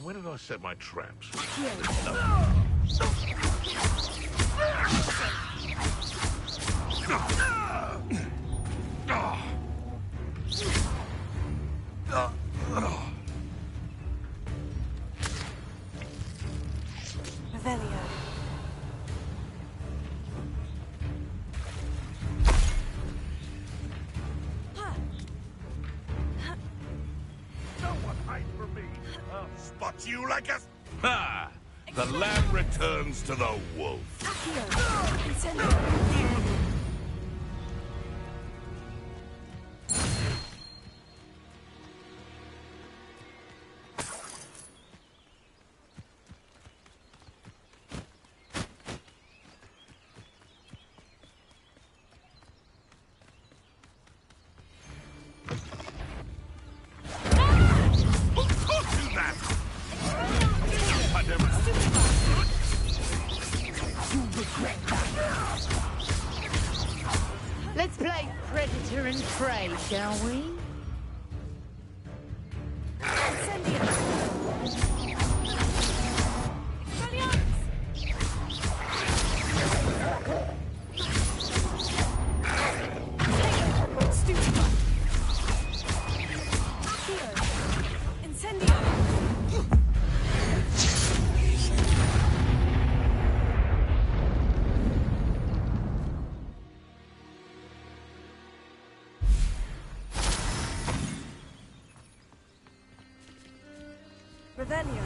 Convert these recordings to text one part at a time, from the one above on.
where did I set my traps? Revelio. Someone hide for me. I'll spot you like a... Ha! The lamb returns to the wolf. Accio. Incendio. Let's play predator and prey, shall we? Revelio.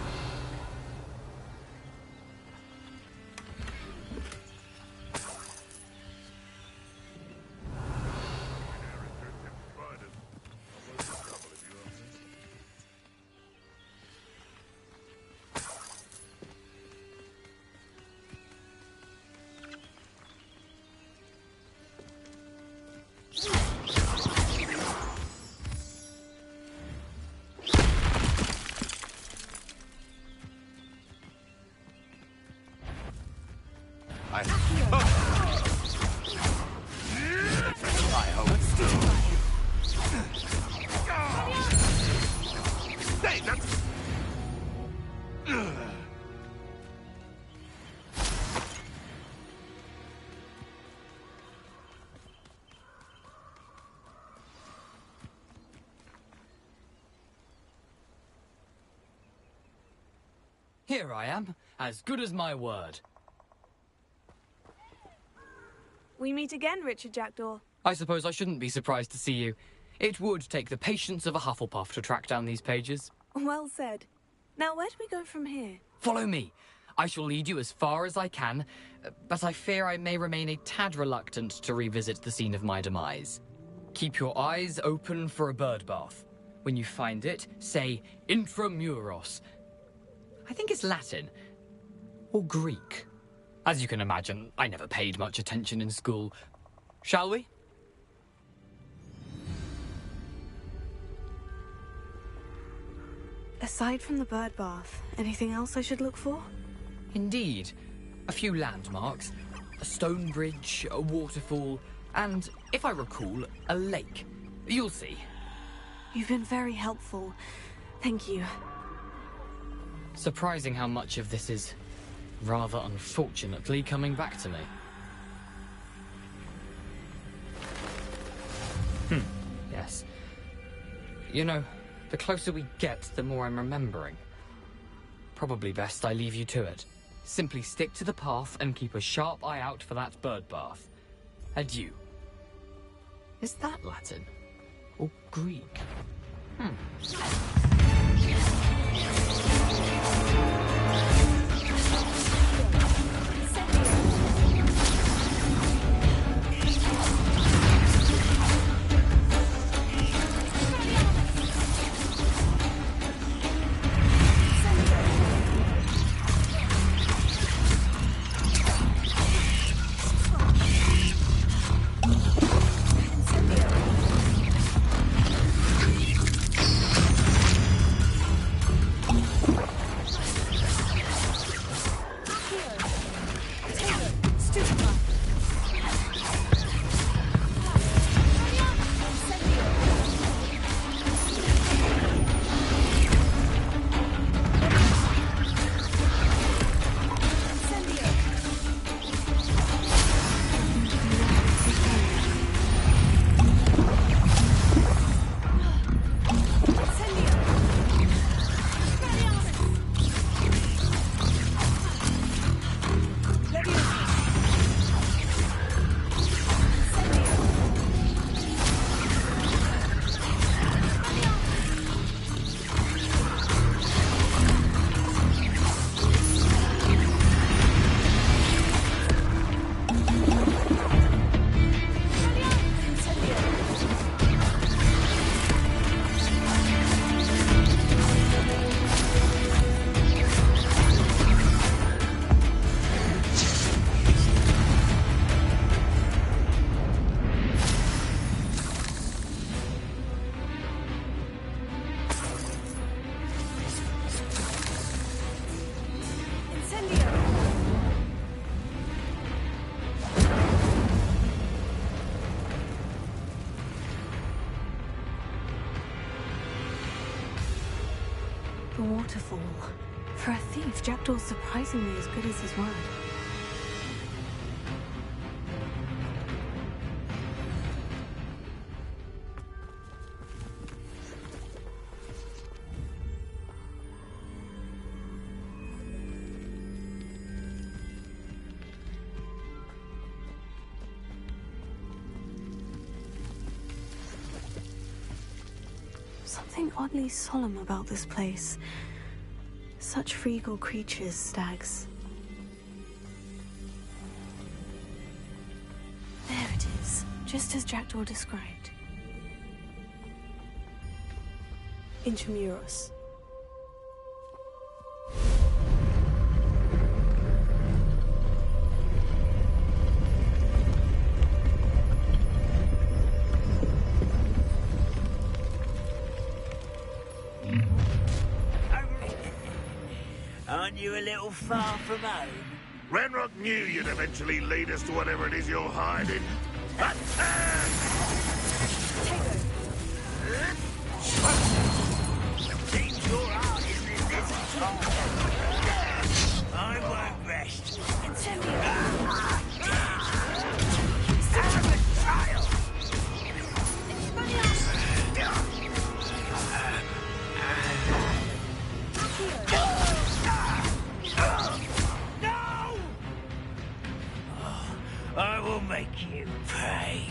I hope so. Hey, that's... Here I am, as good as my word. We meet again, Richard Jackdaw. I suppose I shouldn't be surprised to see you. It would take the patience of a Hufflepuff to track down these pages. Well said. Now, where do we go from here? Follow me. I shall lead you as far as I can, but I fear I may remain a tad reluctant to revisit the scene of my demise. Keep your eyes open for a bird bath. When you find it, say intramuros. I think it's Latin. Or Greek. As you can imagine, I never paid much attention in school. Shall we? Aside from the bird bath, anything else I should look for? Indeed. A few landmarks, a stone bridge, a waterfall, and, if I recall, a lake. You'll see. You've been very helpful. Thank you. Surprising how much of this is, rather unfortunately, coming back to me. Yes. You know, the closer we get, the more I'm remembering. Probably best I leave you to it. Simply stick to the path and keep a sharp eye out for that bird bath. Adieu. Is that Latin? Or Greek? The waterfall. For a thief, Jackdaw's surprisingly as good as his word. Something oddly solemn about this place. Such regal creatures, stags. There it is, just as Jackdaw described. Intramuros. Aren't you a little far from home? Ranrock knew you'd eventually lead us to whatever it is you're hiding. Attack! Seems your heart is in this top. I won't rest. I will make you pay.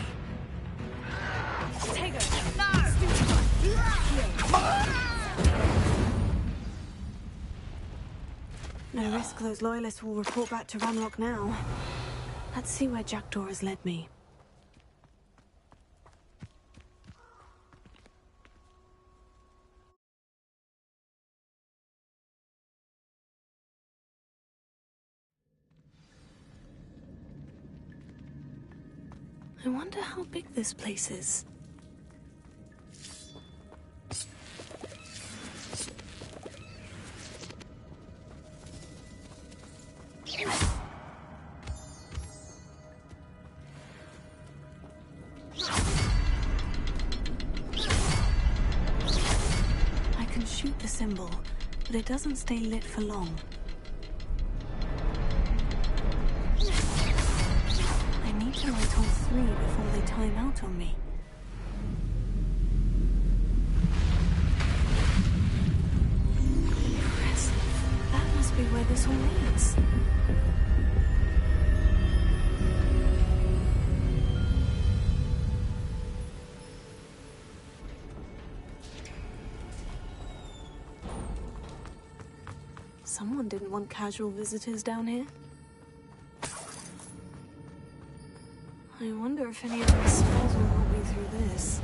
No risk those loyalists will report back to Ranrock now. Let's see where Jackdaw has led me. I wonder how big this place is. I can shoot the symbol, but it doesn't stay lit for long. I need to light all three before they time out on me. Impressive. That must be where this all leads. Someone didn't want casual visitors down here. I wonder if any of those spells will help me through this.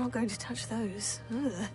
not going to touch those. Ugh.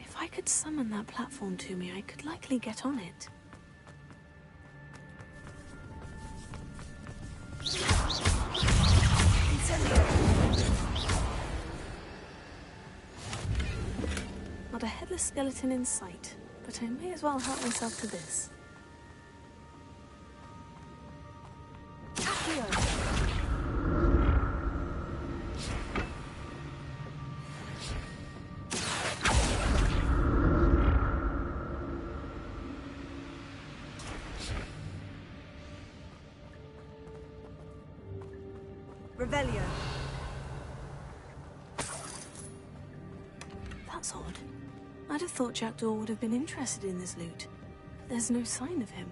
If I could summon that platform to me, I could likely get on it. Not a headless skeleton in sight, but I may as well help myself to this. Revelio. That's odd. I'd have thought Jackdaw would have been interested in this loot. There's no sign of him.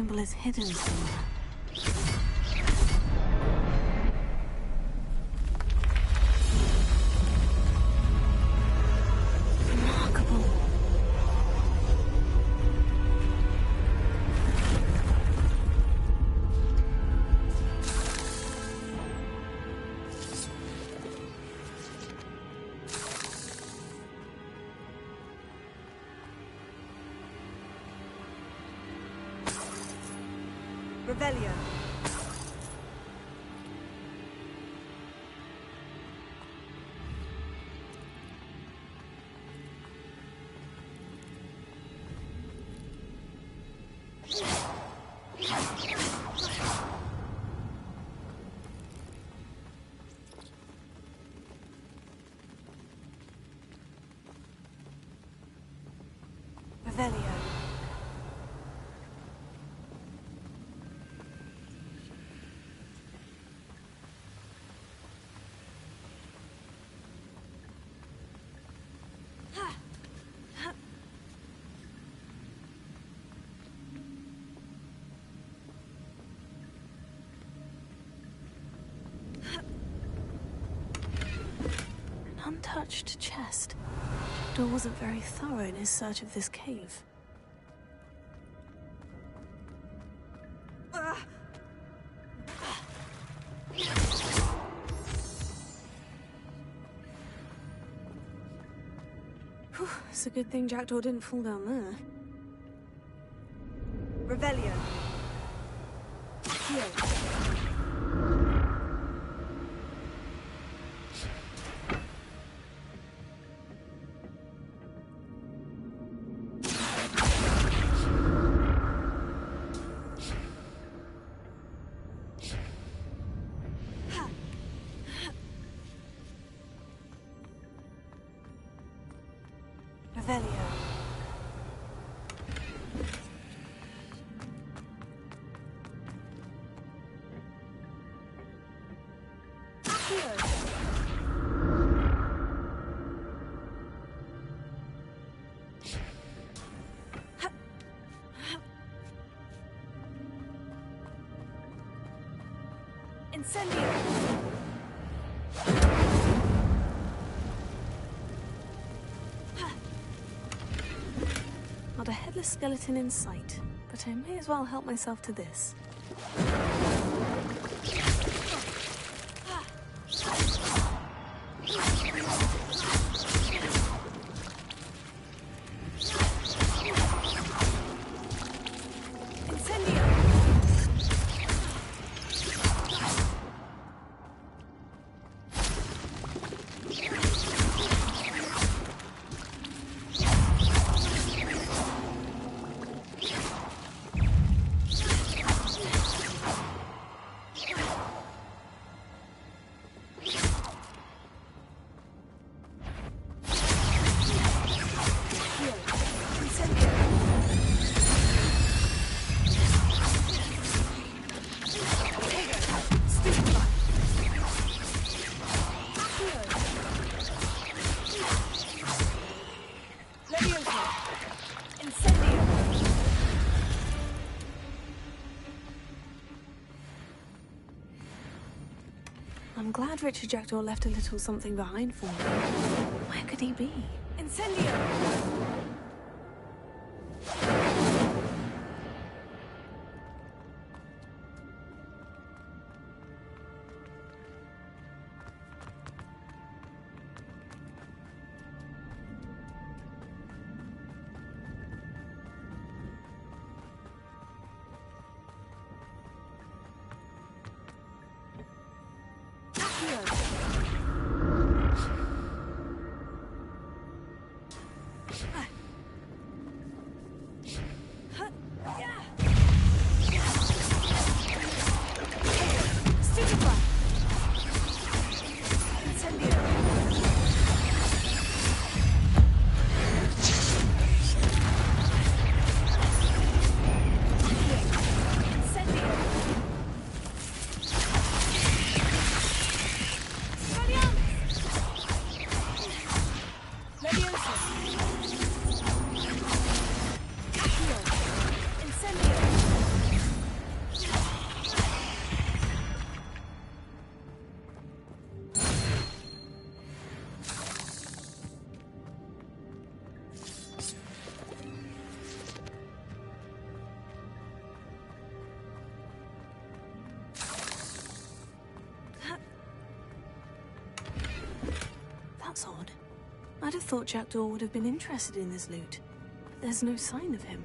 symbol is hidden somewhere. Remarkable. Revelio. Revelio. An untouched chest. Jackdaw wasn't very thorough in his search of this cave. Whew, it's a good thing Jackdaw didn't fall down there. Revelio. Heal. Revelio. Incendio. Not a headless skeleton in sight, but I may as well help myself to this. I'm glad Richard Jackdaw left a little something behind for me. Where could he be? Incendio. I'd have thought Jackdaw would have been interested in this loot. But there's no sign of him.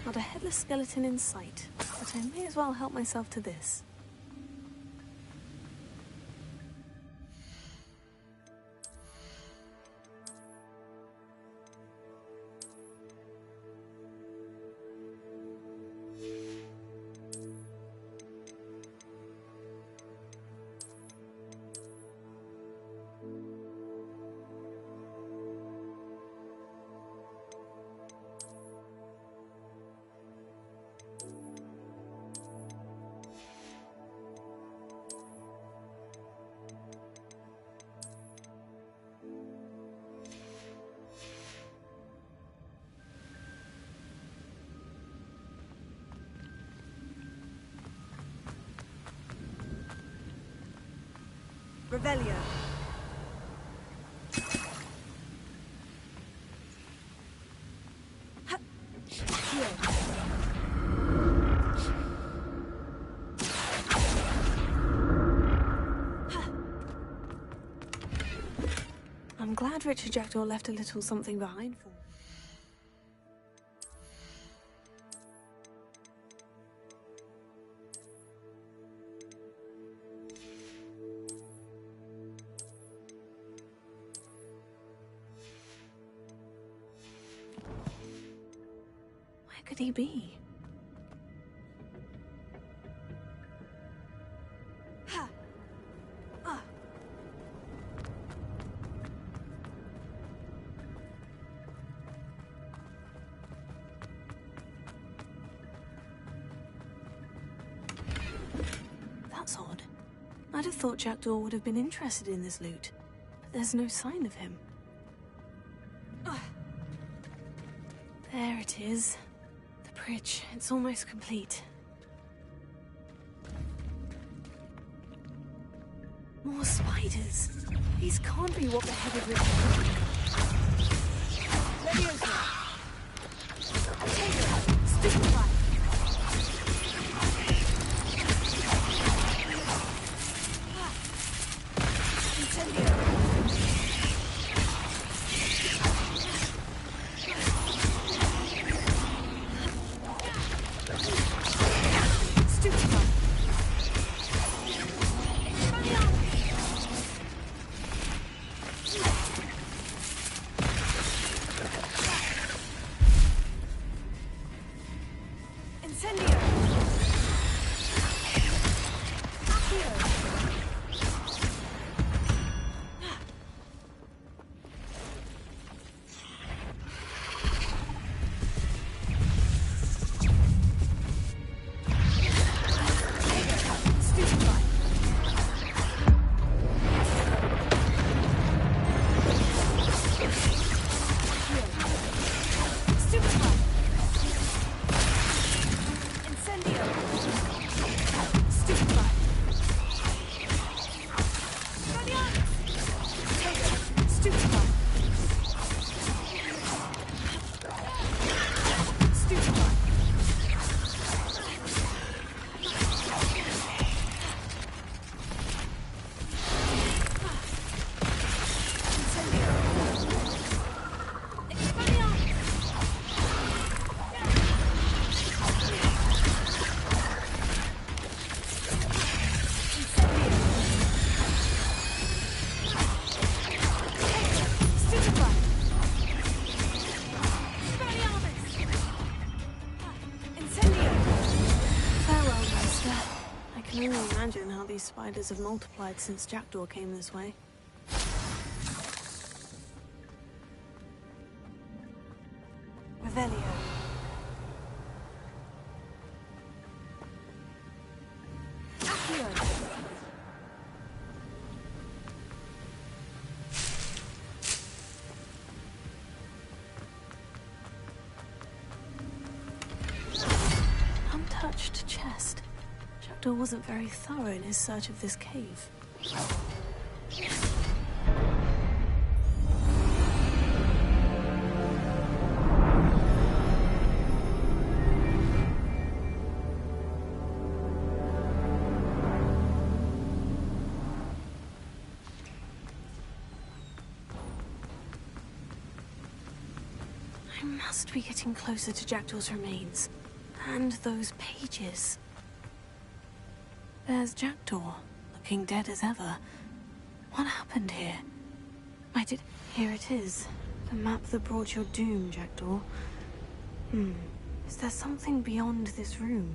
Not a headless skeleton in sight, but I may as well help myself to this. Revelio. Ha. Here. Ha. I'm glad Richard Jackdaw left a little something behind for me. Where could he be? Ha. Ah. That's odd. I'd have thought Jackdaw would have been interested in this loot, but there's no sign of him. There it is. The bridge. It's almost complete. More spiders. These can't be what the headed river. Leviosa. Taylor. Stupefy. Incendio. spiders have multiplied since Jackdaw came this way. Revelio. Accio. Untouched chest. Jackdaw wasn't very thorough in his search of this cave. I must be getting closer to Jackdaw's remains. And those pages. There's Jackdaw, looking dead as ever. What happened here? Might it... Here it is. The map that brought your doom, Jackdaw. Is there something beyond this room?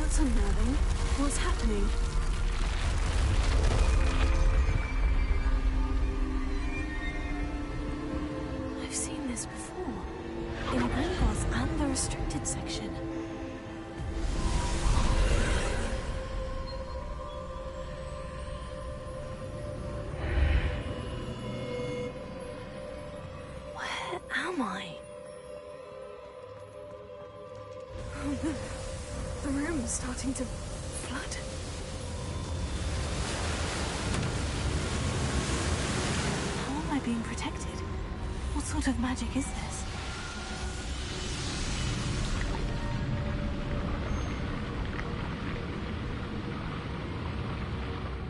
That's unnerving. What's happening? I've seen this before. In Gringotts and the restricted section. Where am I? The room is starting to flood. How am I being protected? What sort of magic is this?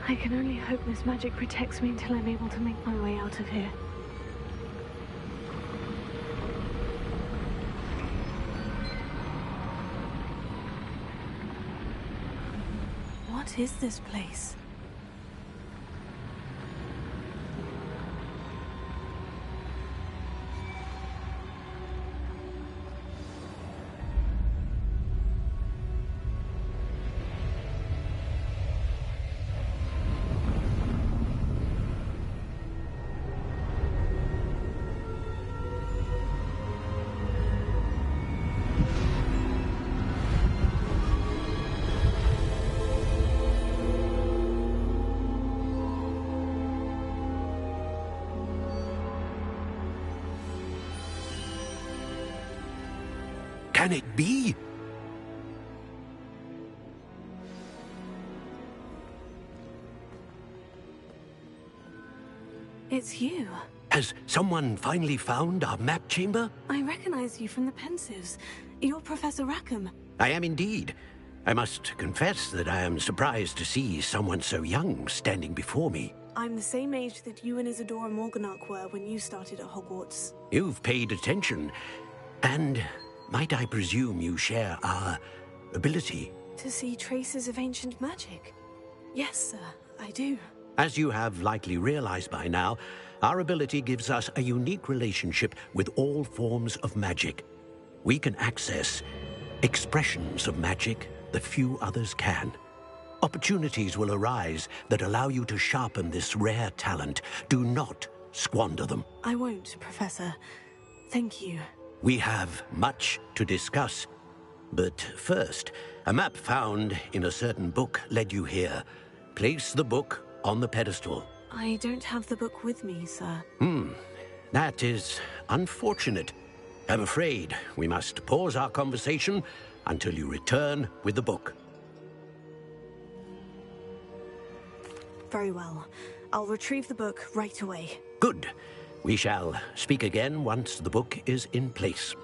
I can only hope this magic protects me until I'm able to make my way out of here. What is this place? Can it be? It's you. Has someone finally found our map chamber? I recognize you from the Pensives. You're Professor Rackham. I am indeed. I must confess that I am surprised to see someone so young standing before me. I'm the same age that you and Isadora Morganach were when you started at Hogwarts. You've paid attention, and might I presume you share our ability? To see traces of ancient magic? Yes, sir, I do. As you have likely realized by now, our ability gives us a unique relationship with all forms of magic. We can access expressions of magic that few others can. Opportunities will arise that allow you to sharpen this rare talent. Do not squander them. I won't, Professor. Thank you. We have much to discuss. But first, a map found in a certain book led you here. Place the book on the pedestal. I don't have the book with me, sir. That is unfortunate. I'm afraid we must pause our conversation until you return with the book. Very well. I'll retrieve the book right away. Good. We shall speak again once the book is in place.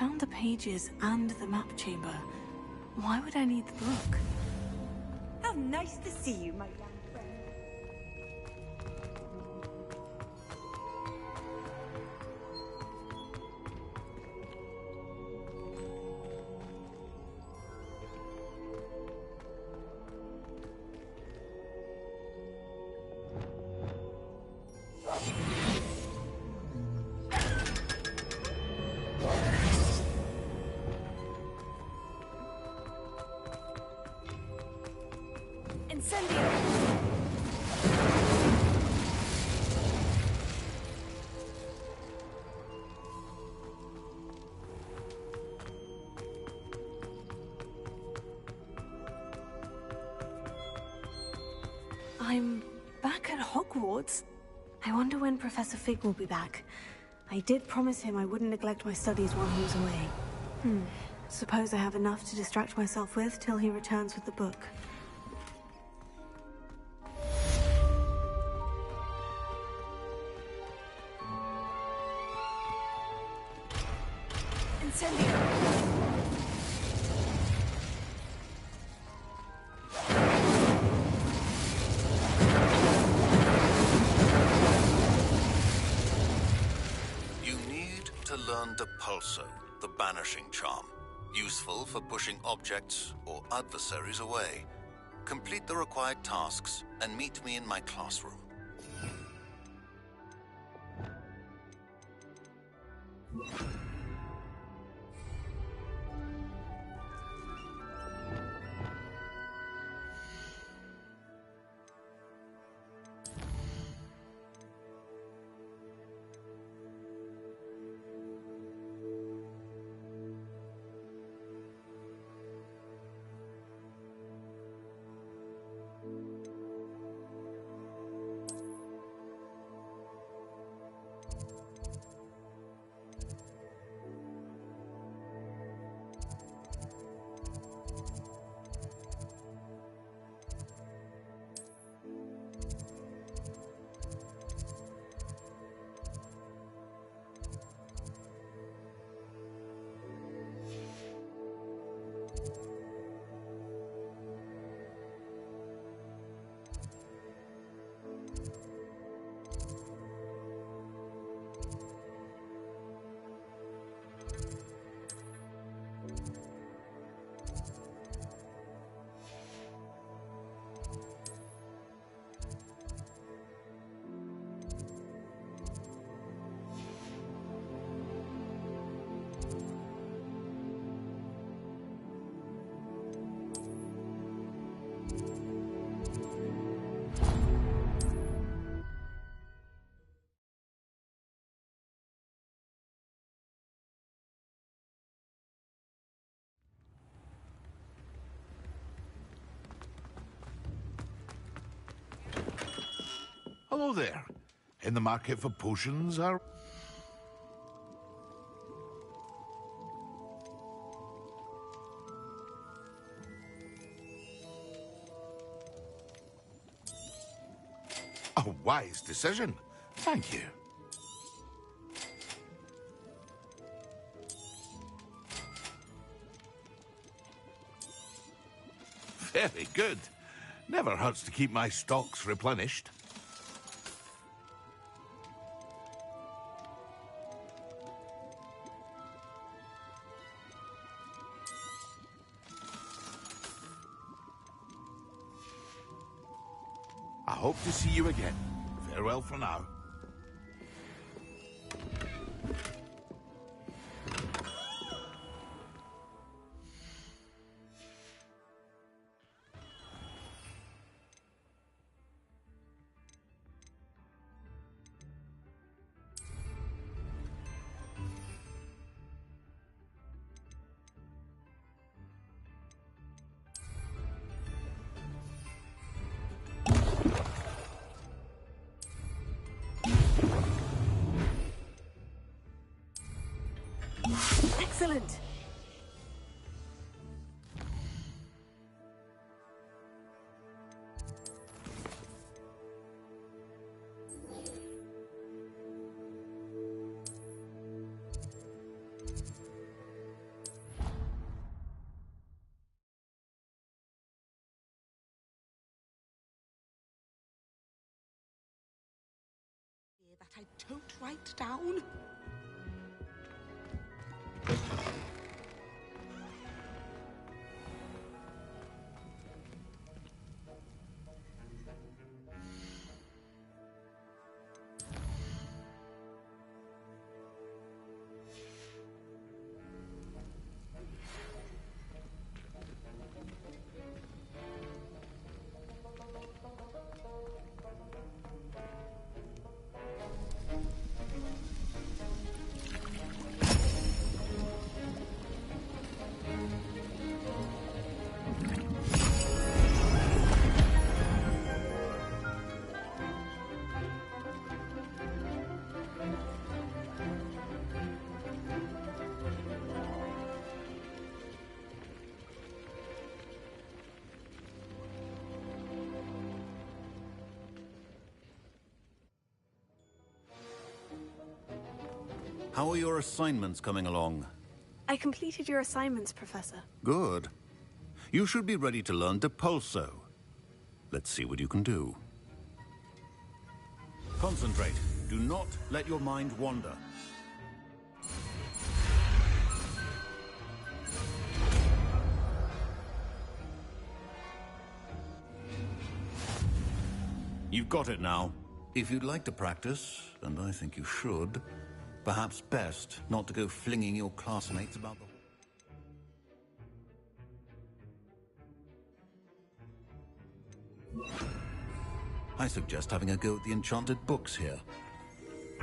found the pages and the map chamber. Why would I need the book? How nice to see you, my young friend. Incendio! I'm back at Hogwarts. I wonder when Professor Fig will be back. I did promise him I wouldn't neglect my studies while he was away. Suppose I have enough to distract myself with till he returns with the book. Incendio! You need to learn the Pulso, the banishing charm. Useful for pushing objects or adversaries away. Complete the required tasks and meet me in my classroom. Hello there. In the market for potions are... A wise decision. Thank you. Very good. Never hurts to keep my stocks replenished. I hope to see you again. Farewell for now. Excellent! I don't write down. How are your assignments coming along? I completed your assignments, Professor. Good. You should be ready to learn Depulso. Let's see what you can do. Concentrate. Do not let your mind wander. You've got it now. If you'd like to practice, and I think you should, perhaps best not to go flinging your classmates about the... I suggest having a go at the enchanted books here.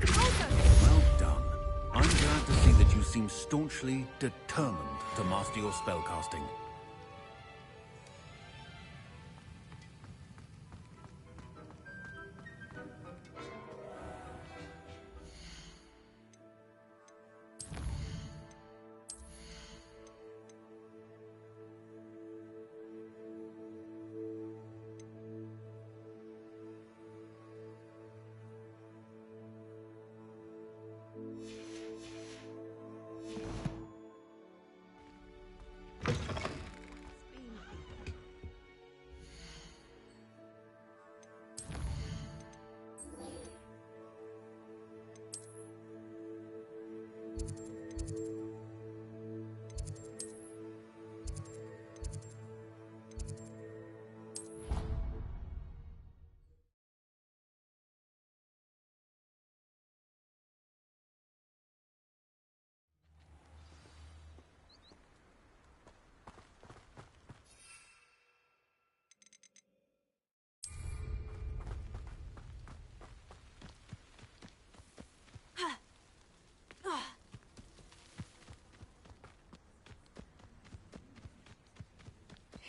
Well done. I'm glad to see that you seem staunchly determined to master your spellcasting.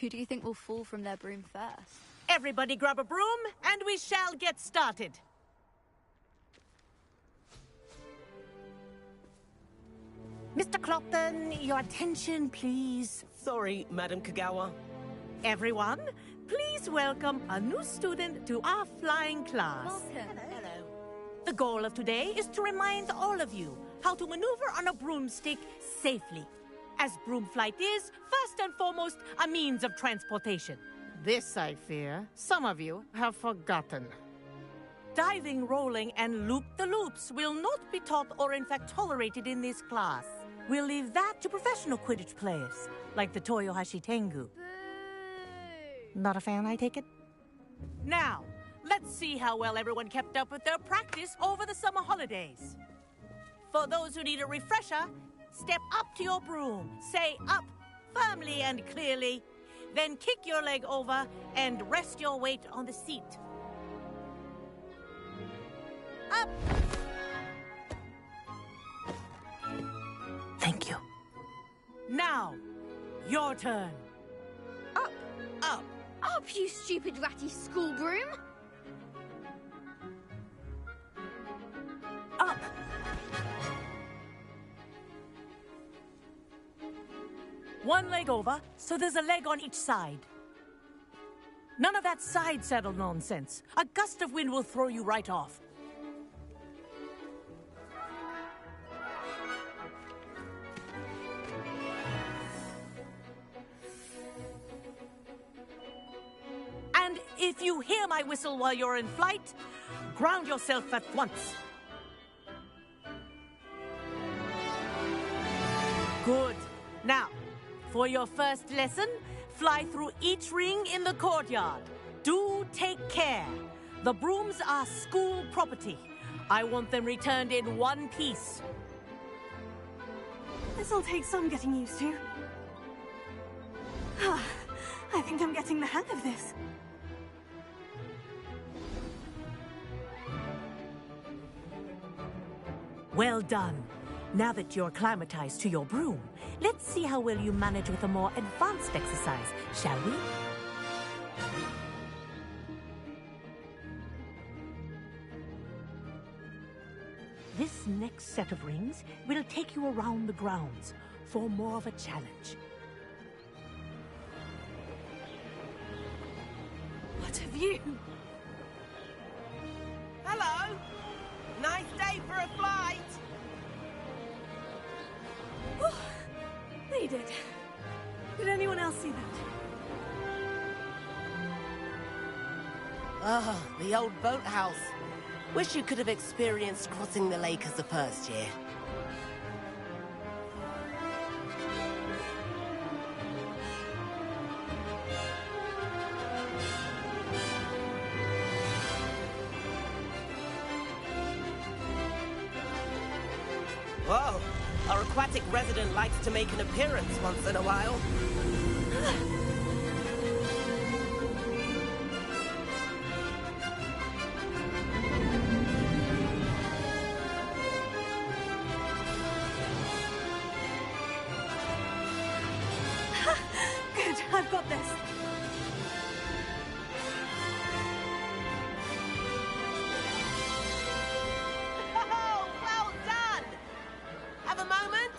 Who do you think will fall from their broom first? Everybody grab a broom, and we shall get started. Mr. Clopton, your attention, please. Sorry, Madam Kagawa. Everyone, please welcome a new student to our flying class. Welcome. Hello. The goal of today is to remind all of you how to maneuver on a broomstick safely, as broom flight is, first and foremost, a means of transportation. This, I fear, some of you have forgotten. Diving, rolling, and loop-the-loops will not be taught or in fact tolerated in this class. We'll leave that to professional Quidditch players, like the Toyohashi Tengu. Boo! Not a fan, I take it? Now, let's see how well everyone kept up with their practice over the summer holidays. For those who need a refresher, step up to your broom, say up firmly and clearly, then kick your leg over and rest your weight on the seat. Up! Thank you. Now, your turn. Up! Up! Up, you stupid ratty school broom! Up! One leg over, so there's a leg on each side. None of that side saddle nonsense. A gust of wind will throw you right off. And if you hear my whistle while you're in flight, ground yourself at once. Good. Now, for your first lesson, fly through each ring in the courtyard. Do take care. The brooms are school property. I want them returned in one piece. This'll take some getting used to. I think I'm getting the hang of this. Well done. Now that you're acclimatized to your broom, let's see how well you manage with a more advanced exercise, shall we? This next set of rings will take you around the grounds for more of a challenge. What have you? Hello! Nice day for a flight! They did. Did anyone else see that? Ah, the old boathouse. Wish you could have experienced crossing the lake as a first year. Whoa, our aquatic resident likes to make an appearance once in a while. Good, I've got this. Oh, well done! Have a moment?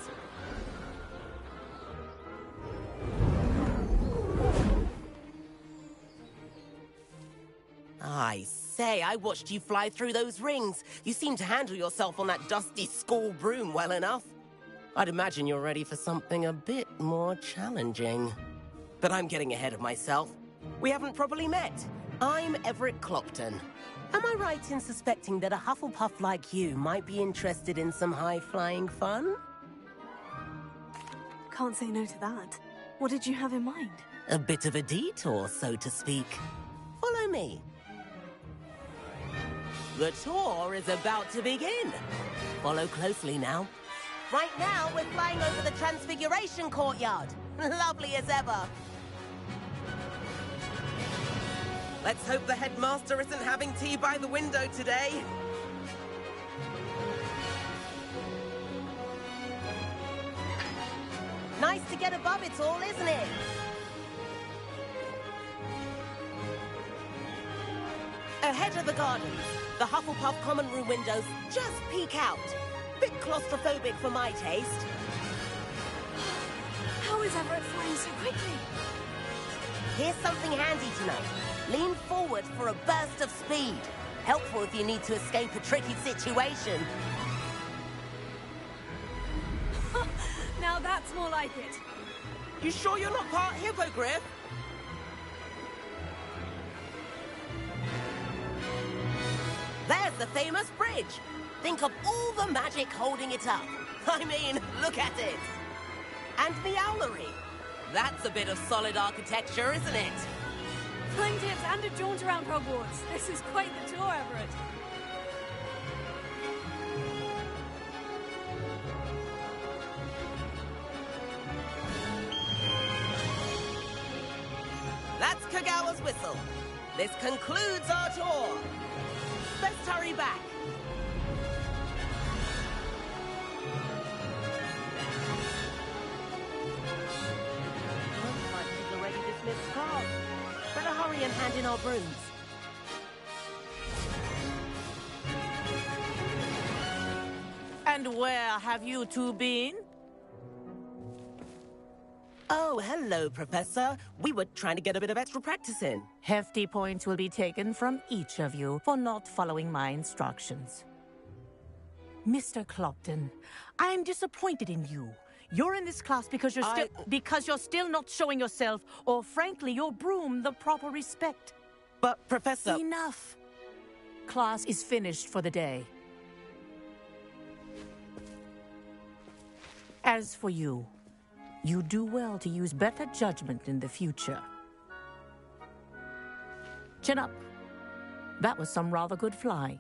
I say, I watched you fly through those rings. You seem to handle yourself on that dusty school broom well enough. I'd imagine you're ready for something a bit more challenging. But I'm getting ahead of myself. We haven't properly met. I'm Everett Clopton. Am I right in suspecting that a Hufflepuff like you might be interested in some high-flying fun? Can't say no to that. What did you have in mind? A bit of a detour, so to speak. Follow me. The tour is about to begin. Follow closely now. Right now, we're flying over the Transfiguration Courtyard. Lovely as ever. Let's hope the headmaster isn't having tea by the window today. Nice to get above it all, isn't it? Ahead of the gardens, the Hufflepuff common room windows just peek out. Bit claustrophobic for my taste. How is Everett flying so quickly? Here's something handy to know. Lean forward for a burst of speed. Helpful if you need to escape a tricky situation. Now that's more like it. You sure you're not part hippogriff? There's the famous bridge. Think of all the magic holding it up. I mean, look at it. And the owlery. That's a bit of solid architecture, isn't it? Flying tips and a jaunt around Hogwarts. This is quite the tour, Everett. That's Kagawa's whistle. This concludes our tour. Let's hurry back. Looks like she's already dismissed class. Better hurry and hand in our brooms. And where have you two been? Oh, hello, Professor. We were trying to get a bit of extra practice in. Hefty points will be taken from each of you for not following my instructions. Mr. Clopton, I am disappointed in you. You're in this class because you're still not showing yourself, or frankly, your broom the proper respect. But, Professor... Enough. Class is finished for the day. As for you, You do well to use better judgment in the future. Chin up. That was some rather good flying.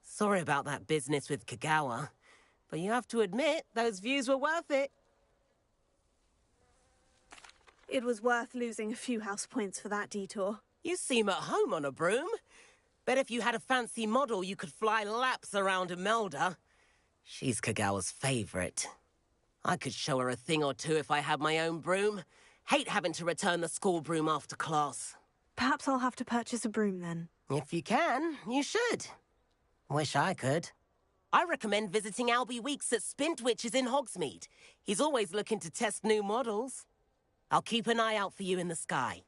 Sorry about that business with Kagawa, but you have to admit, those views were worth it. It was worth losing a few house points for that detour. You seem at home on a broom. Bet if you had a fancy model, you could fly laps around Imelda. She's Kagawa's favorite. I could show her a thing or two if I had my own broom. Hate having to return the school broom after class. Perhaps I'll have to purchase a broom then. If you can, you should. Wish I could. I recommend visiting Albie Weeks at Spintwitches in Hogsmeade. He's always looking to test new models. I'll keep an eye out for you in the sky.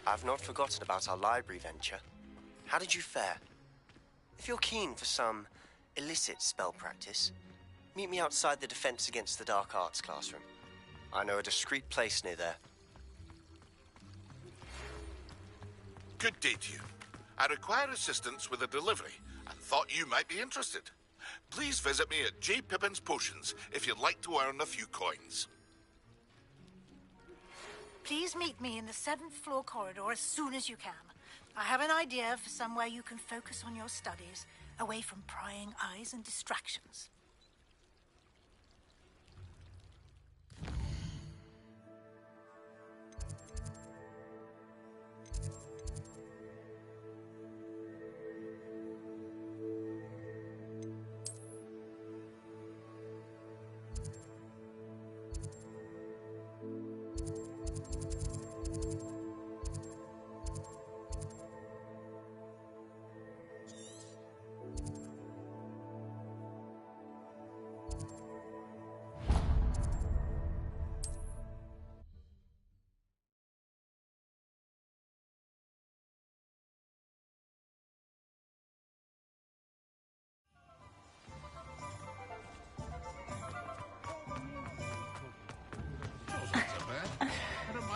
I've not forgotten about our library venture. How did you fare? If you're keen for some illicit spell practice, meet me outside the Defense Against the Dark Arts classroom. I know a discreet place near there. Good day to you. I require assistance with a delivery and thought you might be interested. Please visit me at J. Pippin's Potions if you'd like to earn a few coins. Please meet me in the 7th floor corridor as soon as you can. I have an idea for somewhere you can focus on your studies, away from prying eyes and distractions.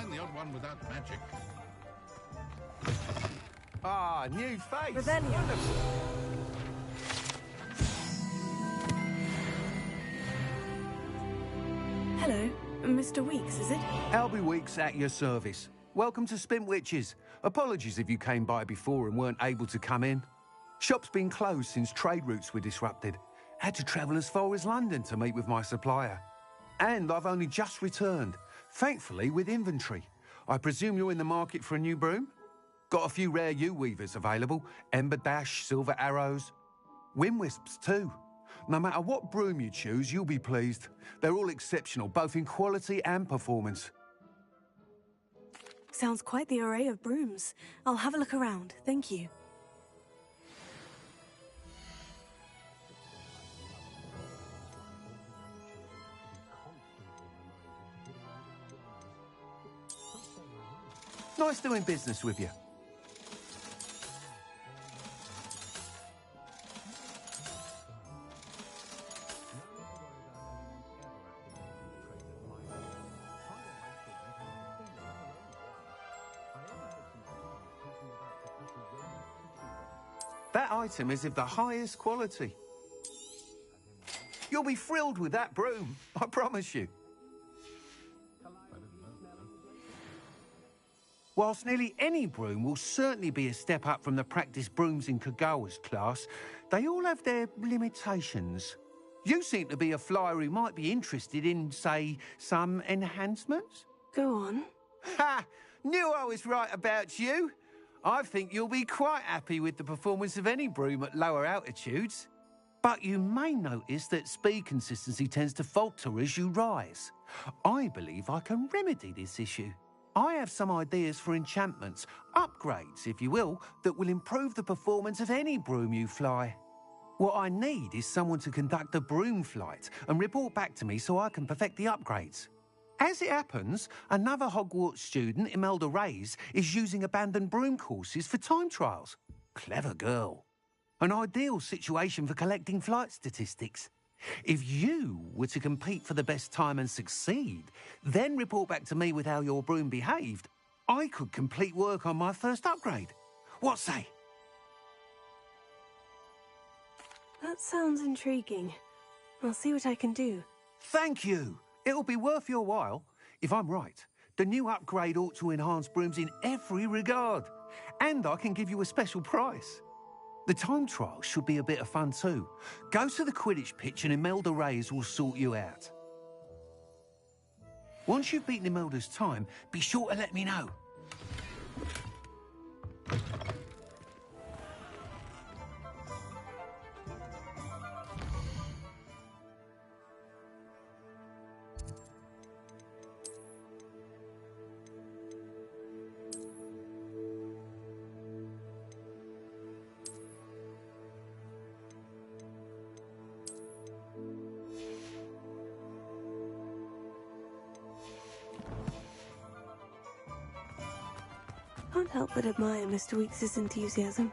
The odd one without magic. Ah, new face. Rebellion. Wonderful. Hello, Mr. Weeks, is it? Albie Weeks at your service. Welcome to Spintwitches. Apologies if you came by before and weren't able to come in. Shop's been closed since trade routes were disrupted. Had to travel as far as London to meet with my supplier. And I've only just returned, thankfully with inventory. I presume you're in the market for a new broom? Got a few rare U-weavers available. Ember Dash, Silver Arrows. Wind Wisps too. No matter what broom you choose, you'll be pleased. They're all exceptional, both in quality and performance. Sounds quite the array of brooms. I'll have a look around, thank you. Nice doing business with you. That item is of the highest quality. You'll be thrilled with that broom, I promise you. Whilst nearly any broom will certainly be a step up from the practice brooms in Kagawa's class, they all have their limitations. You seem to be a flyer who might be interested in, say, some enhancements? Go on. Ha! Knew I was right about you. I think you'll be quite happy with the performance of any broom at lower altitudes. But you may notice that speed consistency tends to falter as you rise. I believe I can remedy this issue. I have some ideas for enchantments, upgrades, if you will, that will improve the performance of any broom you fly. What I need is someone to conduct a broom flight and report back to me so I can perfect the upgrades. As it happens, another Hogwarts student, Imelda Reyes, is using abandoned broom courses for time trials. Clever girl. An ideal situation for collecting flight statistics. If you were to compete for the best time and succeed, then report back to me with how your broom behaved, I could complete work on my first upgrade. What say? That sounds intriguing. I'll see what I can do. Thank you. It'll be worth your while. If I'm right, the new upgrade ought to enhance brooms in every regard. And I can give you a special price. The time trial should be a bit of fun too. Go to the Quidditch pitch and Imelda Reyes will sort you out. Once you've beaten Imelda's time, be sure to let me know. Can't help but admire Mr. Weekes' enthusiasm.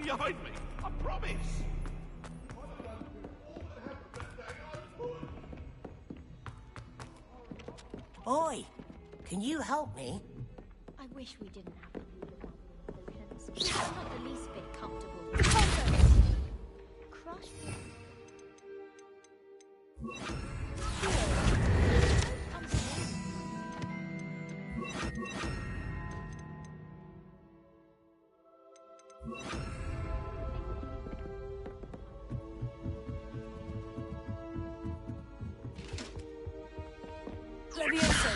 Behind me, I promise. Oi, can you help me? I wish we didn't have to leave the garden with those It's not the least bit comfortable. Crush. Leviosa.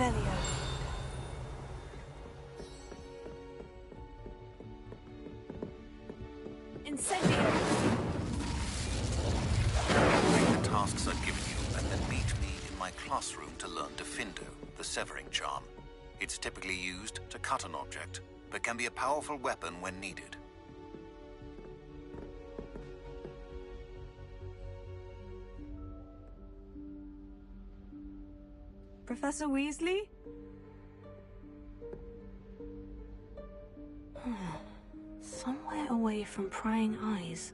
Revelio. Incendio. Complete the tasks I've given you, and then meet me in my classroom to learn Defindo, the severing charm. It's typically used to cut an object, but can be a powerful weapon when needed. Professor Weasley? Somewhere away from prying eyes.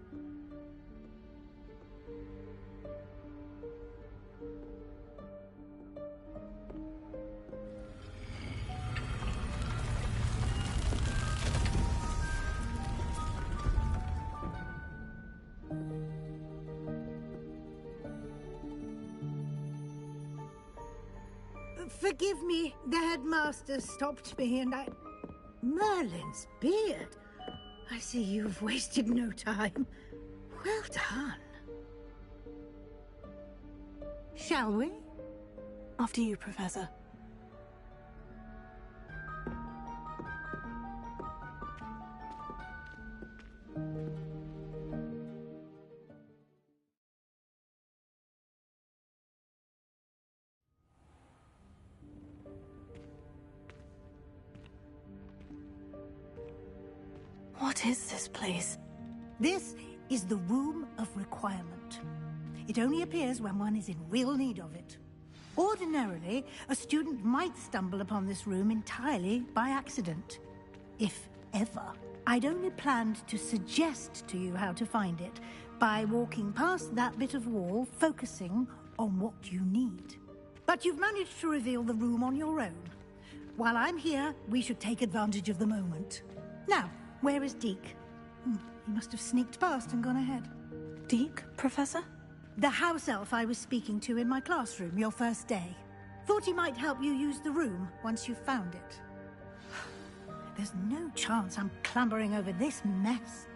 Forgive me, the headmaster stopped me and I... Merlin's beard. I see you've wasted no time. Well done. Shall we? After you, Professor. What is this place? This is the Room of Requirement. It only appears when one is in real need of it. Ordinarily, a student might stumble upon this room entirely by accident. If ever. I'd only planned to suggest to you how to find it by walking past that bit of wall, focusing on what you need. But you've managed to reveal the room on your own. While I'm here, we should take advantage of the moment. Now, where is Deke? He must have sneaked past and gone ahead. Deke, Professor? The house elf I was speaking to in my classroom your first day. Thought he might help you use the room once you've found it. There's no chance I'm clambering over this mess.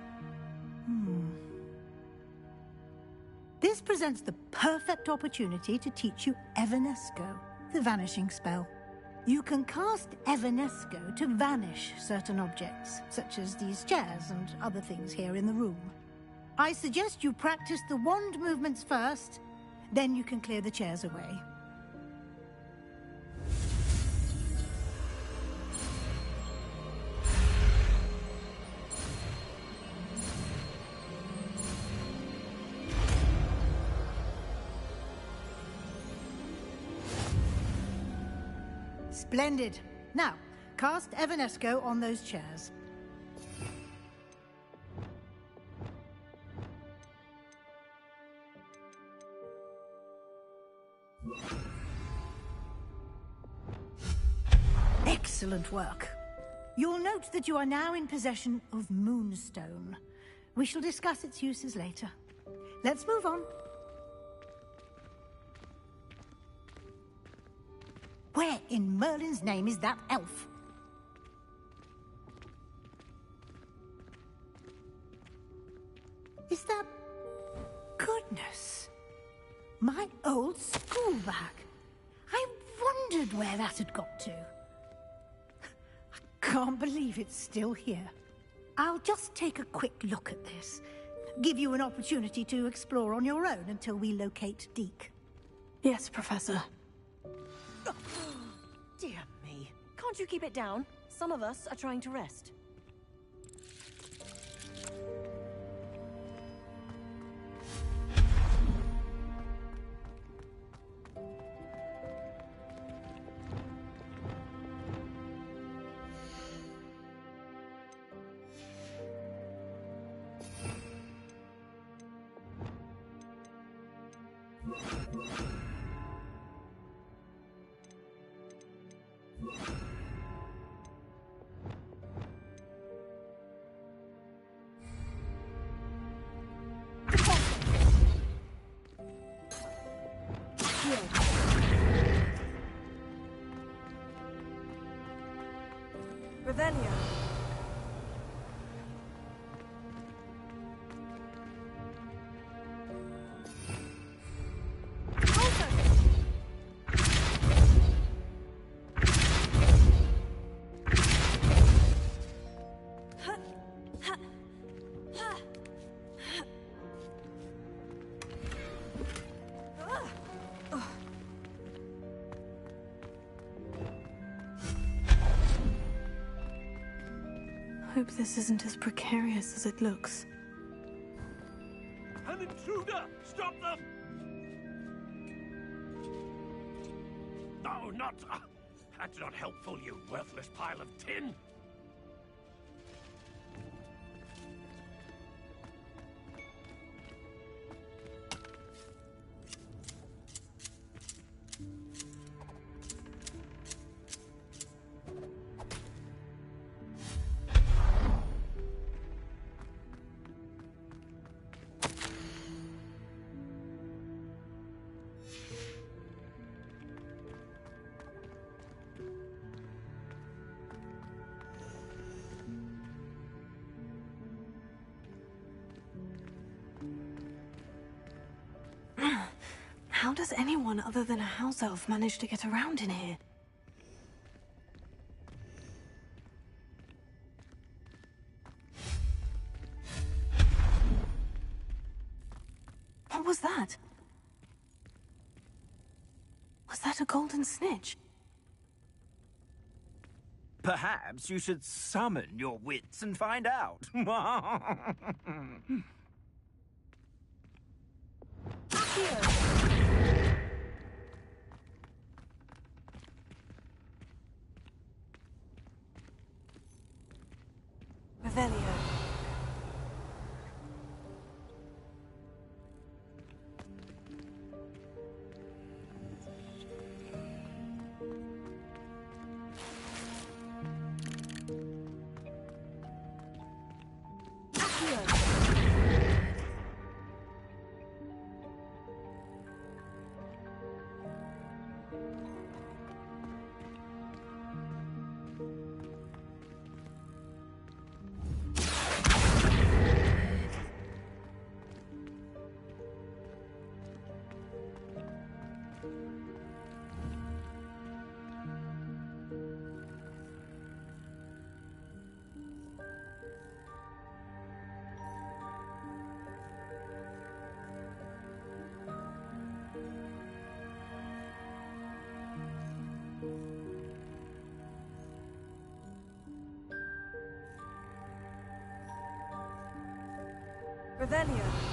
This presents the perfect opportunity to teach you Evanesco, the vanishing spell. You can cast Evanesco to vanish certain objects, such as these chairs and other things here in the room. I suggest you practice the wand movements first, then you can clear the chairs away. Splendid. Now, cast Evanesco on those chairs. Excellent work. You'll note that you are now in possession of Moonstone. We shall discuss its uses later. Let's move on. Where in Merlin's name is that elf? Is that... Goodness. My old school bag. I wondered where that had got to. I can't believe it's still here. I'll just take a quick look at this. Give you an opportunity to explore on your own until we locate Deke. Yes, Professor. Dear me. Can't you keep it down? Some of us are trying to rest. Revelio. hope this isn't as precarious as it looks. An intruder! Stop them! No, not... that's not helpful, you worthless pile of tin! How does anyone other than a house elf manage to get around in here? What was that? Was that a golden snitch? Perhaps you should summon your wits and find out. Revelio. Revelio.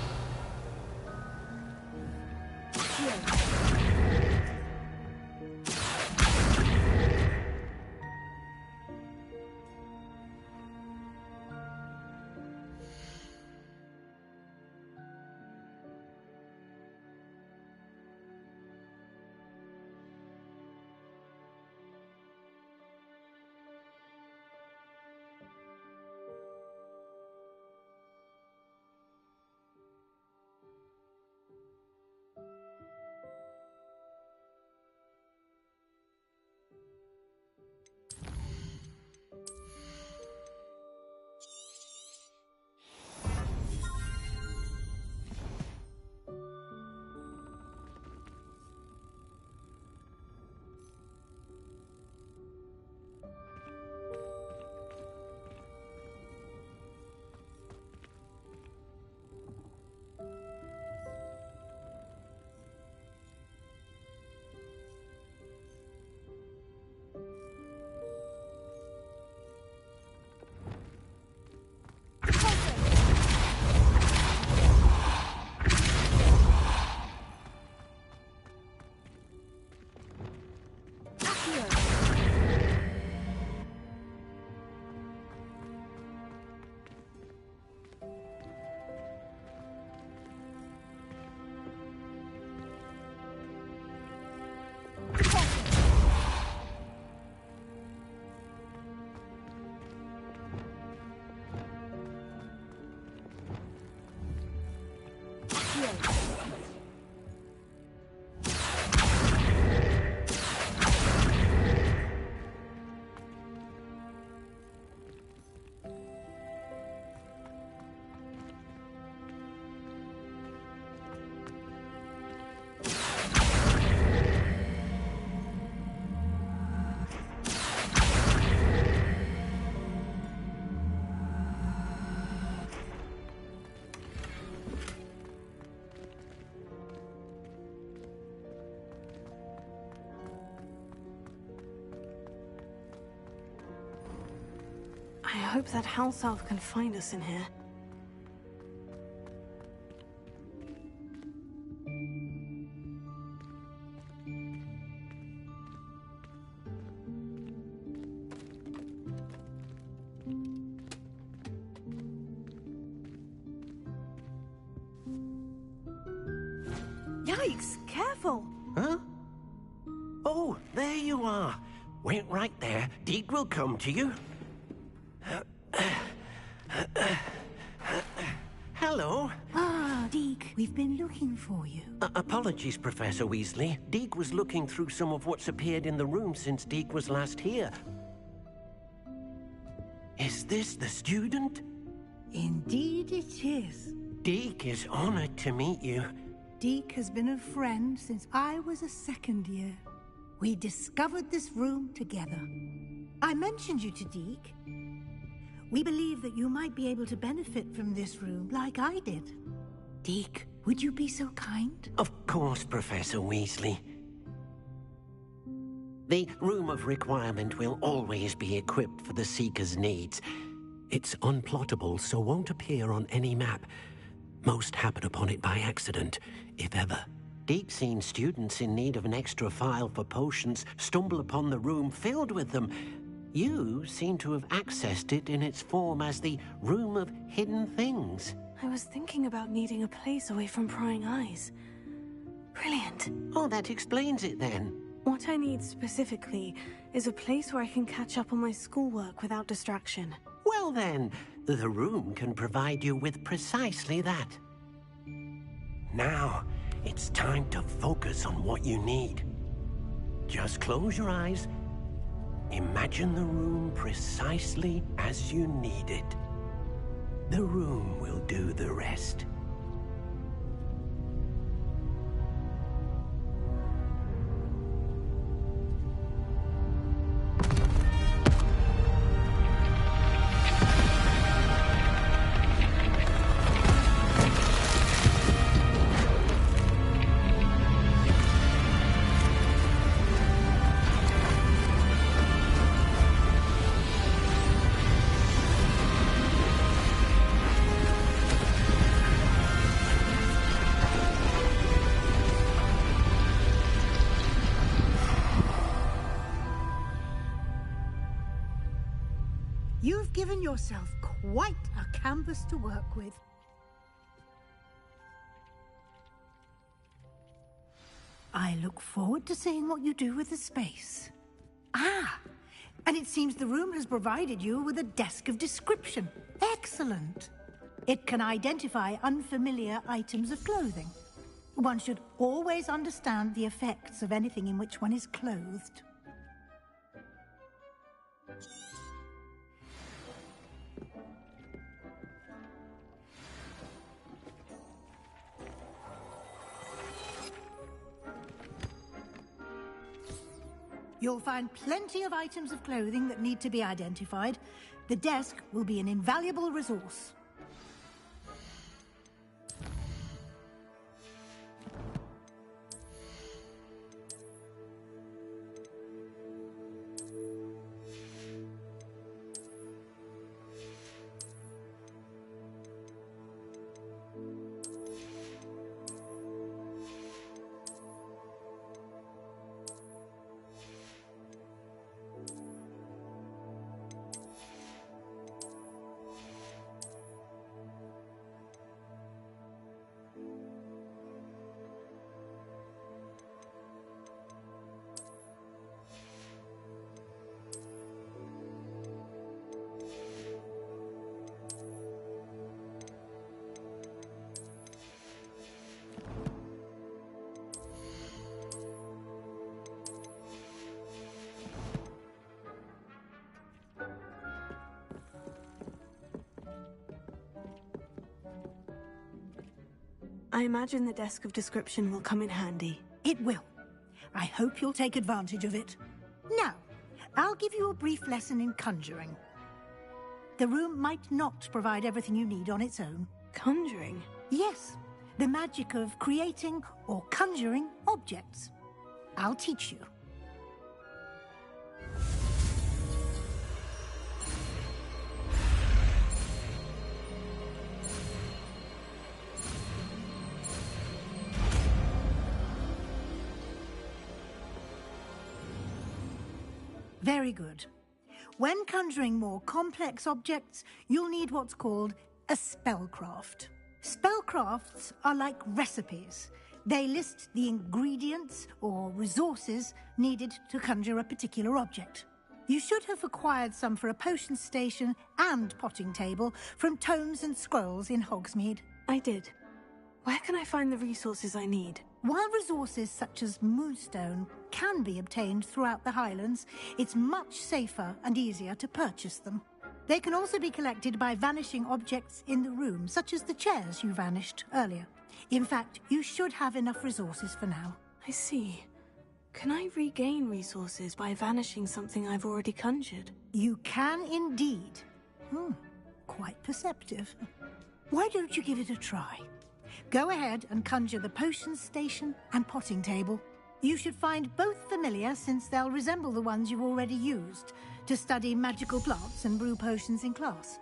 I hope that house elf can find us in here. Yikes! Careful! Huh? Oh, there you are. Wait right there. Deke will come to you. Hello. Ah, Deke, we've been looking for you. Apologies, Professor Weasley. Deke was looking through some of what's appeared in the room since Deke was last here. Is this the student? Indeed it is. Deke is honored to meet you. Deke has been a friend since I was a second year. We discovered this room together. I mentioned you to Deke. We believe that you might be able to benefit from this room like I did. Deke, would you be so kind? Of course, Professor Weasley. The Room of Requirement will always be equipped for the Seeker's needs. It's unplottable, so won't appear on any map. Most happen upon it by accident, if ever. Deke's seen students in need of an extra file for potions stumble upon the room filled with them. You seem to have accessed it in its form as the Room of Hidden Things. I was thinking about needing a place away from prying eyes. Brilliant. Oh, that explains it then. What I need specifically is a place where I can catch up on my schoolwork without distraction. Well then, the room can provide you with precisely that. Now, it's time to focus on what you need. Just close your eyes. Imagine the room precisely as you need it. The room will do the rest. You've given yourself quite a canvas to work with. I look forward to seeing what you do with the space. Ah, and it seems the room has provided you with a desk of description. Excellent. It can identify unfamiliar items of clothing. One should always understand the effects of anything in which one is clothed. You'll find plenty of items of clothing that need to be identified. The desk will be an invaluable resource. I imagine the desk of description will come in handy. It will. I hope you'll take advantage of it. Now, I'll give you a brief lesson in conjuring. The room might not provide everything you need on its own. Conjuring? Yes, the magic of creating or conjuring objects. I'll teach you. Very good. When conjuring more complex objects, you'll need what's called a spellcraft. Spellcrafts are like recipes. They list the ingredients or resources needed to conjure a particular object. You should have acquired some for a potion station and potting table from tomes and scrolls in Hogsmeade. I did. Where can I find the resources I need? While resources such as moonstone can be obtained throughout the Highlands, it's much safer and easier to purchase them. They can also be collected by vanishing objects in the room, such as the chairs you vanished earlier. In fact, you should have enough resources for now. I see. Can I regain resources by vanishing something I've already conjured? You can indeed. Quite perceptive. Why don't you give it a try? Go ahead and conjure the potion station and potting table. You should find both familiar, since they'll resemble the ones you've already used to study magical plants and brew potions in class.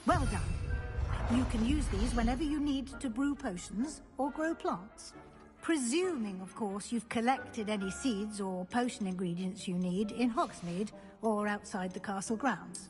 Well done. You can use these whenever you need to brew potions or grow plants. Presuming, of course, you've collected any seeds or potion ingredients you need in Hogsmeade or outside the castle grounds.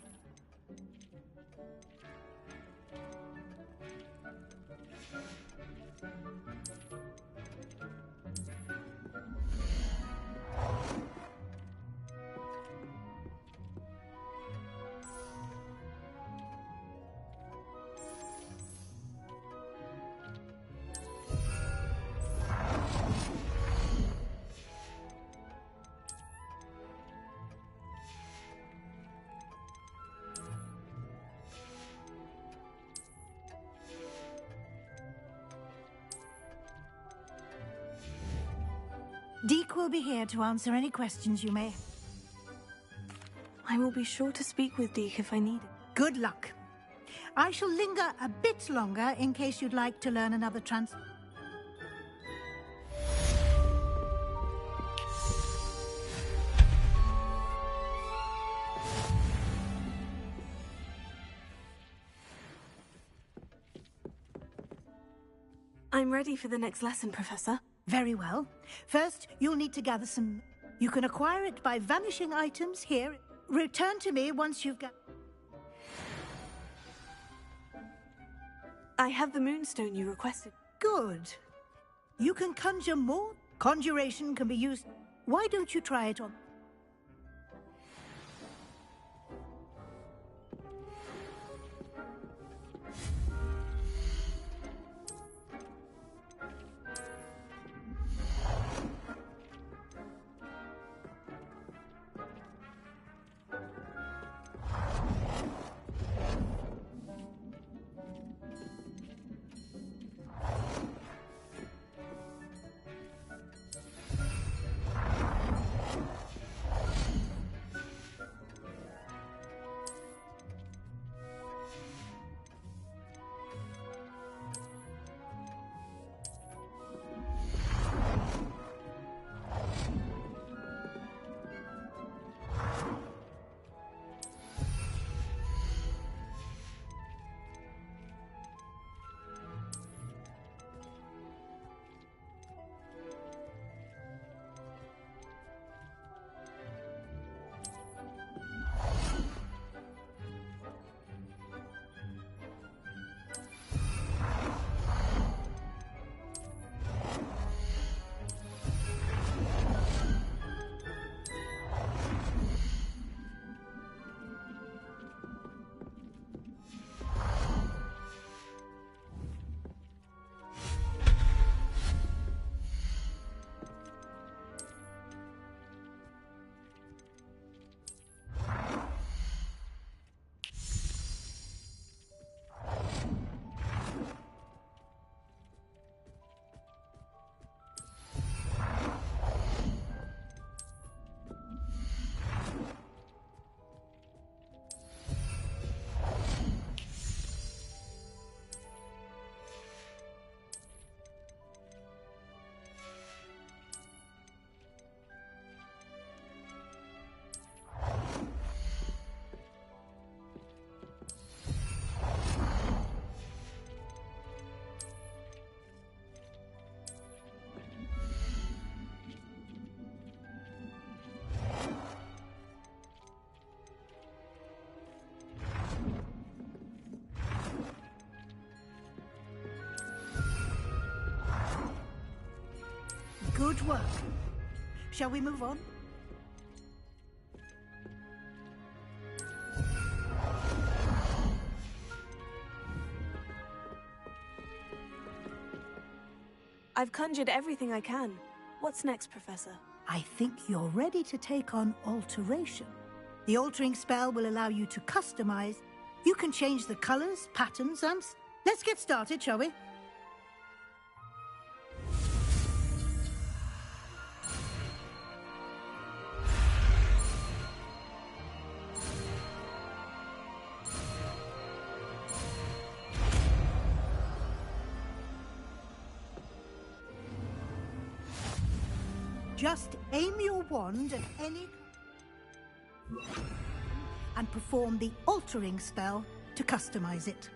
Deke will be here to answer any questions you may have. I will be sure to speak with Deke if I need it. Good luck. I shall linger a bit longer in case you'd like to learn another I'm ready for the next lesson, Professor. Very well. First, you'll need to gather some... You can acquire it by vanishing items here. Return to me once you've got... I have the moonstone you requested. Good. You can conjure more. Conjuration can be used... Why don't you try it on... Good work. Shall we move on? I've conjured everything I can. What's next, Professor? I think you're ready to take on alteration. The altering spell will allow you to customize. You can change the colors, patterns, and... Let's get started, shall we? Just aim your wand at any... and perform the altering spell to customize it.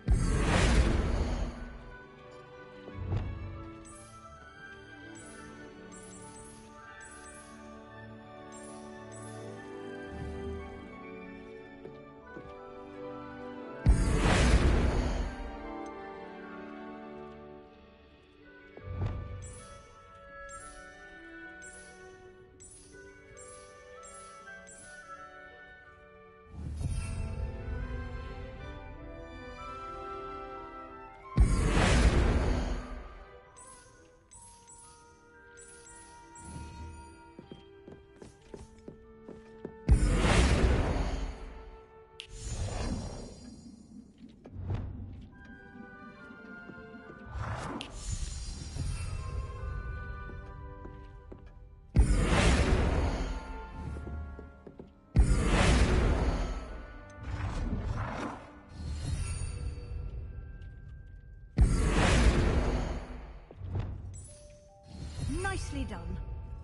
Nicely done.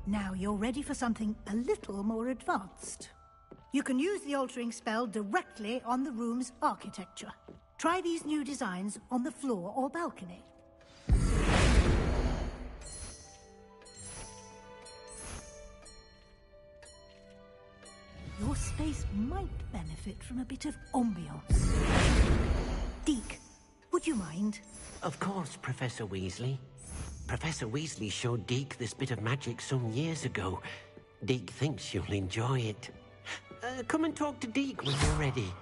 Now you're ready for something a little more advanced. You can use the altering spell directly on the room's architecture. Try these new designs on the floor or balcony. Your space might benefit from a bit of ambiance. Deke, would you mind? Of course, Professor Weasley. Professor Weasley showed Deke this bit of magic some years ago. Deke thinks you'll enjoy it. Come and talk to Deke when you're ready.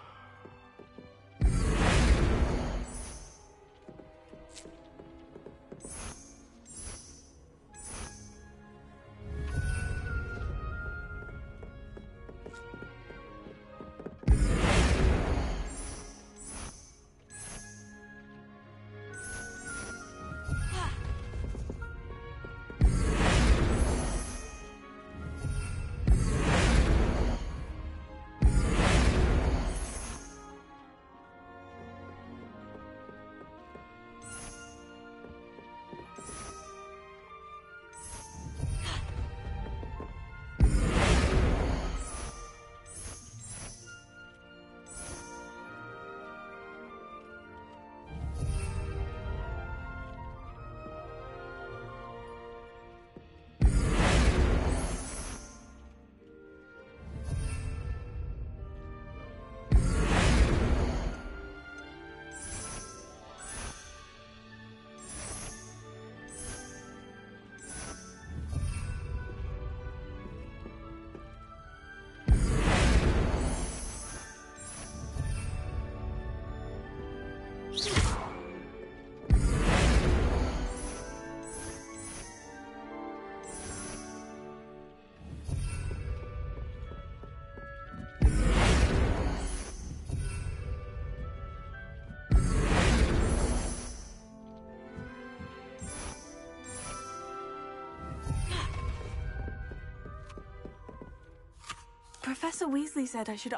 Professor Weasley said I should...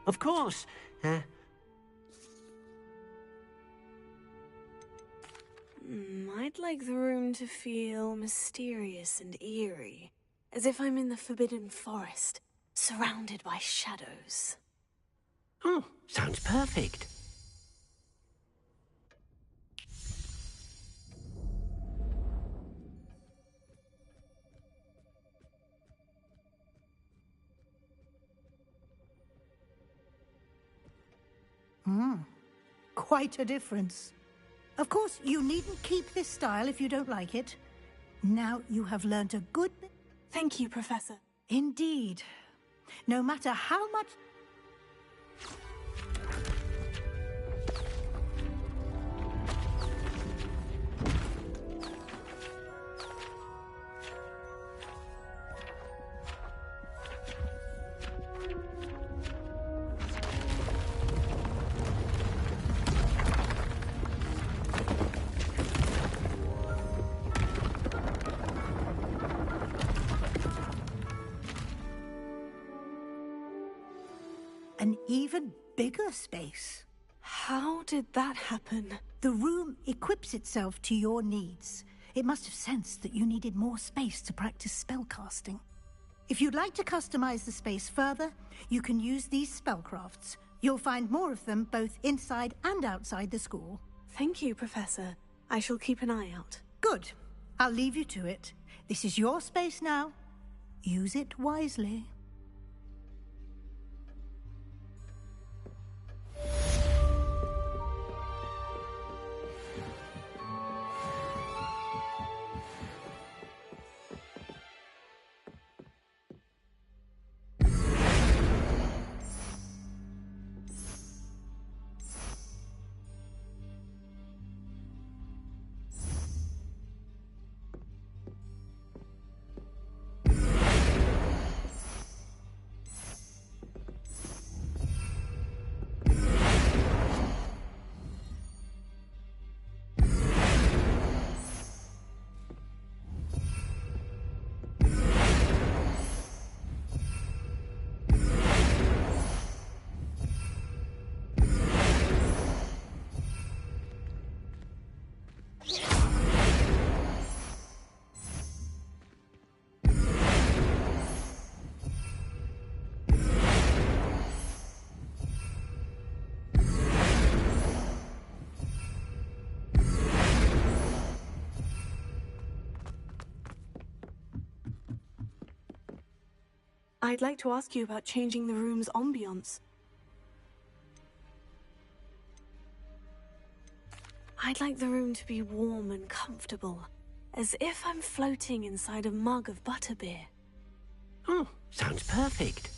Of course. I'd like the room to feel mysterious and eerie. As if I'm in the Forbidden Forest, surrounded by shadows. Oh, sounds perfect. Quite a difference. Of course, you needn't keep this style if you don't like it. Now you have learnt a good bit. Thank you, Professor. Indeed. No matter how much... An even bigger space. How did that happen? The room equips itself to your needs. It must have sensed that you needed more space to practice spellcasting. If you'd like to customize the space further, you can use these spellcrafts. You'll find more of them both inside and outside the school. Thank you, Professor. I shall keep an eye out. Good. I'll leave you to it. This is your space now. Use it wisely. I'd like to ask you about changing the room's ambiance. I'd like the room to be warm and comfortable, as if I'm floating inside a mug of butterbeer. Oh, sounds perfect.